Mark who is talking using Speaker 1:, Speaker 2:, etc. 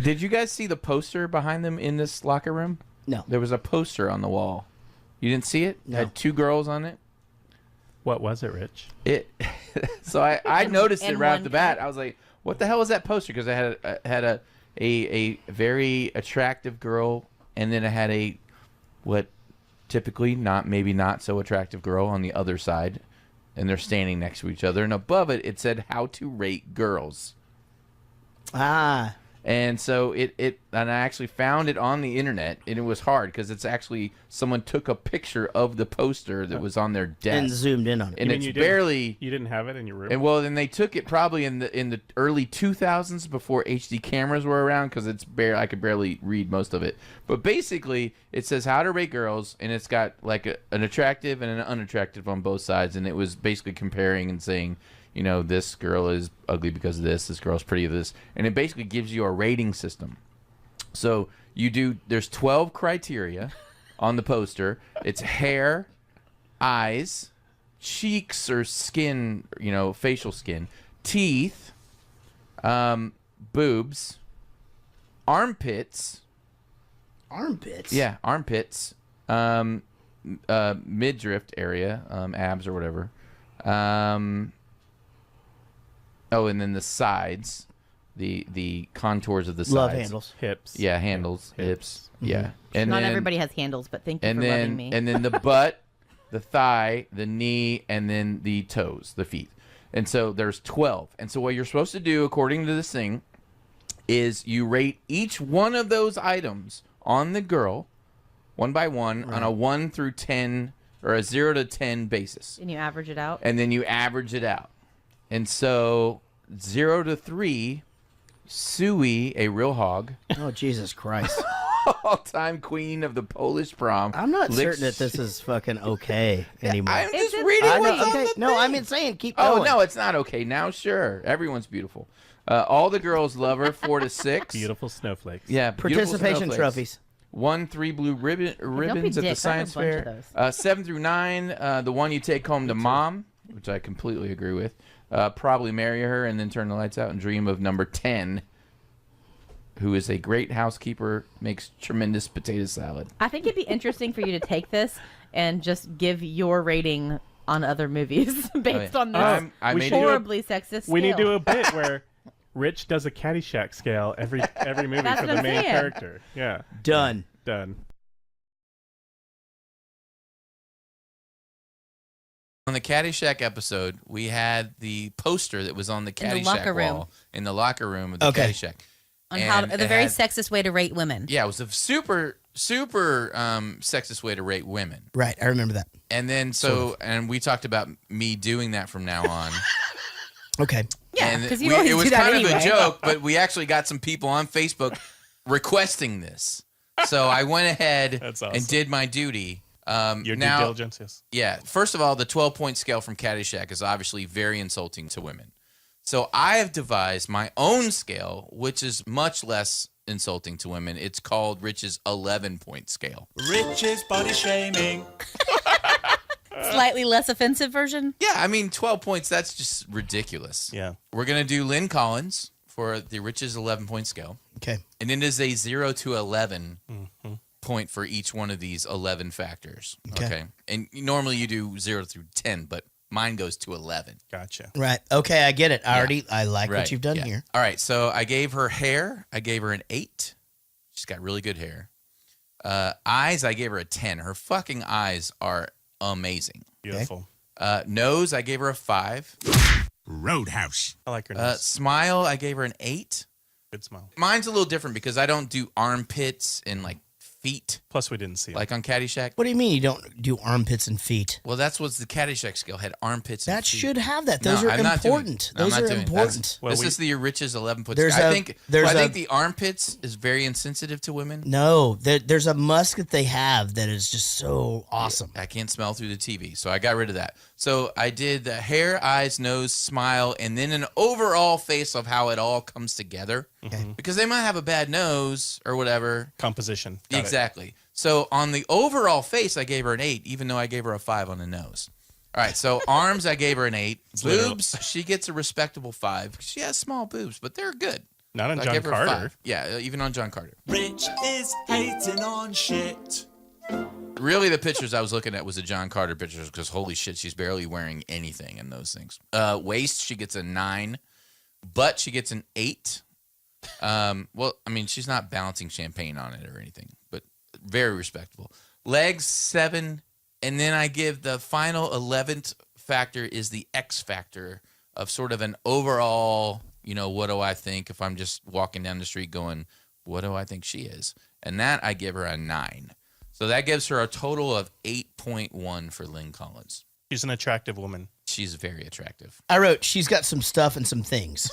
Speaker 1: Did you guys see the poster behind them in this locker room?
Speaker 2: No.
Speaker 1: There was a poster on the wall. You didn't see it?
Speaker 2: No.
Speaker 1: It had 2 girls on it.
Speaker 3: What was it, Rich?
Speaker 1: So I noticed it
Speaker 4: and
Speaker 1: right off
Speaker 4: one
Speaker 1: the bat.
Speaker 4: cat.
Speaker 1: I was like, "What the hell is that poster?" Because it had a very attractive girl, and then it had a what typically maybe not so attractive girl on the other side, and they're standing next to each other. And above it, it said "How to Rate Girls."
Speaker 2: Ah.
Speaker 1: And so and I actually found it on the internet, and it was hard because it's actually someone took a picture of the poster that was on their desk
Speaker 2: And zoomed in on it.
Speaker 1: and
Speaker 3: You mean
Speaker 1: it's
Speaker 3: you didn't-
Speaker 1: barely.
Speaker 3: You didn't have it in your room?
Speaker 1: And well, then they took it probably in the early 2000s before HD cameras were around because I could barely read most of it. But basically, it says how to rate girls, and it's got like an attractive and an unattractive on both sides, and it was basically comparing and saying, you know, this girl is ugly because of this girl's pretty of this, and it basically gives you a rating system. So there's 12 criteria on the poster. It's hair, eyes, cheeks or skin, facial skin, teeth, boobs, armpits.
Speaker 2: Armpits?
Speaker 1: Yeah, armpits, midriff area, abs or whatever. And then the sides, the contours of the sides.
Speaker 2: Love handles.
Speaker 3: Hips.
Speaker 1: Yeah, handles, hips. Yeah, and
Speaker 4: Not
Speaker 1: then,
Speaker 4: everybody has handles, but thank you
Speaker 1: and
Speaker 4: for
Speaker 1: then
Speaker 4: loving me.
Speaker 1: and then the butt, the thigh, the knee, and then the toes, the feet. And so there's 12. And so what you're supposed to do, according to this thing, is you rate each one of those items on the girl, one by one, on a 1 through 10 or a 0 to 10 basis.
Speaker 4: And you average it out?
Speaker 1: And then you average it out. And so 0 to 3, Sui, a real hog,
Speaker 2: Oh, Jesus Christ.
Speaker 1: all-time queen of the Polish prom.
Speaker 2: I'm not
Speaker 1: licks-
Speaker 2: certain that this is fucking okay anymore.
Speaker 1: I'm just
Speaker 4: It's
Speaker 1: reading
Speaker 2: I
Speaker 1: what's
Speaker 2: know,
Speaker 1: on
Speaker 2: okay.
Speaker 1: the
Speaker 2: No,
Speaker 1: thing.
Speaker 2: I'm insane. Keep
Speaker 1: Oh,
Speaker 2: going.
Speaker 1: no, it's not okay. Now, sure. Everyone's beautiful. All the girls love her, 4 to 6.
Speaker 3: Beautiful snowflakes.
Speaker 1: Yeah, beautiful
Speaker 2: Participation
Speaker 1: snowflakes.
Speaker 2: trophies.
Speaker 1: 1, 3 blue ribbons at the
Speaker 4: dicks. I have a
Speaker 1: science
Speaker 4: bunch of
Speaker 1: fair. 7 through 9, the one you take home to mom, which I completely agree with. Probably marry her and then turn the lights out and dream of number 10, who is a great housekeeper, makes tremendous potato salad.
Speaker 4: I think it'd be interesting for you to take this and just give your rating on other movies based on this
Speaker 1: I
Speaker 3: we
Speaker 1: made
Speaker 3: should do a-
Speaker 4: horribly sexist
Speaker 3: We need to
Speaker 4: scale.
Speaker 3: do a bit where Rich does a Caddyshack scale every movie
Speaker 4: That's
Speaker 3: for
Speaker 4: what
Speaker 3: the
Speaker 4: I'm
Speaker 3: main
Speaker 4: saying.
Speaker 3: character. Yeah,
Speaker 2: Done.
Speaker 3: done.
Speaker 1: On the Caddyshack episode, we had the poster that was on the
Speaker 4: In the
Speaker 1: Caddyshack
Speaker 4: locker room.
Speaker 1: wall in the locker room of the
Speaker 2: Okay.
Speaker 1: Caddyshack.
Speaker 4: on how
Speaker 1: And
Speaker 4: the
Speaker 1: it
Speaker 4: very
Speaker 1: had-
Speaker 4: sexist way to rate women.
Speaker 1: Yeah, it was a super sexist way to rate women.
Speaker 2: Right. I remember that.
Speaker 1: And then and we talked about me doing that from now on.
Speaker 2: Okay.
Speaker 4: Yeah,
Speaker 1: And
Speaker 4: because you
Speaker 1: we-
Speaker 4: always
Speaker 1: it was
Speaker 4: do that
Speaker 1: kind
Speaker 4: anyway.
Speaker 1: of a joke, but we actually got some people on Facebook requesting this. So I went ahead
Speaker 3: That's awesome.
Speaker 1: and did my duty.
Speaker 3: Your
Speaker 1: now,
Speaker 3: due diligence, yes.
Speaker 1: Yeah. First of all, the 12-point scale from Caddyshack is obviously very insulting to women. So I have devised my own scale, which is much less insulting to women. It's called Rich's 11-point scale.
Speaker 5: Rich's body shaming.
Speaker 4: Slightly less offensive version.
Speaker 1: Yeah, I mean, 12 points, that's just ridiculous.
Speaker 3: Yeah.
Speaker 1: We're going to do Lynn Collins for the Rich's 11-point scale.
Speaker 2: Okay.
Speaker 1: And it is a 0 to 11 point for each one of these 11 factors.
Speaker 2: Okay.
Speaker 1: And normally you do 0 through 10, but mine goes to 11.
Speaker 3: Gotcha.
Speaker 2: Right. Okay. I get it. I like
Speaker 1: Right,
Speaker 2: what you've done
Speaker 1: yeah.
Speaker 2: here.
Speaker 1: All right, so I gave her hair. I gave her an 8. She's got really good hair. Eyes, I gave her a 10. Her fucking eyes are amazing.
Speaker 3: Beautiful.
Speaker 1: Nose, I gave her a 5.
Speaker 5: Roadhouse.
Speaker 3: I like your nose.
Speaker 1: Smile, I gave her an 8.
Speaker 3: Good smile.
Speaker 1: Mine's a little different because I don't do armpits and like feet
Speaker 3: Plus, we didn't see it.
Speaker 1: like on Caddyshack.
Speaker 2: What do you mean you don't do armpits and feet?
Speaker 1: Well, that's what's the Caddyshack scale had armpits. and
Speaker 2: That
Speaker 1: feet.
Speaker 2: should have that.
Speaker 1: No,
Speaker 2: Those are
Speaker 1: I'm not doing-
Speaker 2: important.
Speaker 1: no, I'm
Speaker 2: Those
Speaker 1: not
Speaker 2: are
Speaker 1: doing it.
Speaker 2: important.
Speaker 3: Well,
Speaker 1: This is the Rich's 11-point.
Speaker 2: There's
Speaker 1: I
Speaker 2: a-
Speaker 1: think.
Speaker 2: there's
Speaker 1: I
Speaker 2: a-
Speaker 1: think the armpits is very insensitive to women.
Speaker 2: No, there's a musk that they have that is just so awesome.
Speaker 1: I can't smell through the TV, so I got rid of that. So I did the hair, eyes, nose, smile, and then an overall face of how it all comes together. Because they might have a bad nose or whatever.
Speaker 3: composition. Got it.
Speaker 1: Exactly. So on the overall face, I gave her an 8, even though I gave her a 5 on the nose. All right, so arms, I gave her an 8.
Speaker 3: literal.
Speaker 1: Boobs, she gets a respectable 5. She has small boobs, but they're good.
Speaker 3: Not on
Speaker 1: I
Speaker 3: John
Speaker 1: gave her
Speaker 3: Carter.
Speaker 1: 5. Yeah, even on John Carter.
Speaker 5: Rich is hating on shit.
Speaker 1: Really, the pictures I was looking at was the John Carter pictures because holy shit, she's barely wearing anything in those things. Waist, she gets a 9. Butt, she gets an 8. Well, I mean, she's not balancing champagne on it or anything, but very respectable. Legs, 7. And then I give the final 11th factor is the X factor of sort of an overall, what do I think if I'm just walking down the street going, what do I think she is? And that I give her a 9. So that gives her a total of 8.1 for Lynn Collins.
Speaker 3: She's an attractive woman.
Speaker 1: She's very attractive.
Speaker 2: I wrote, she's got some stuff and some things.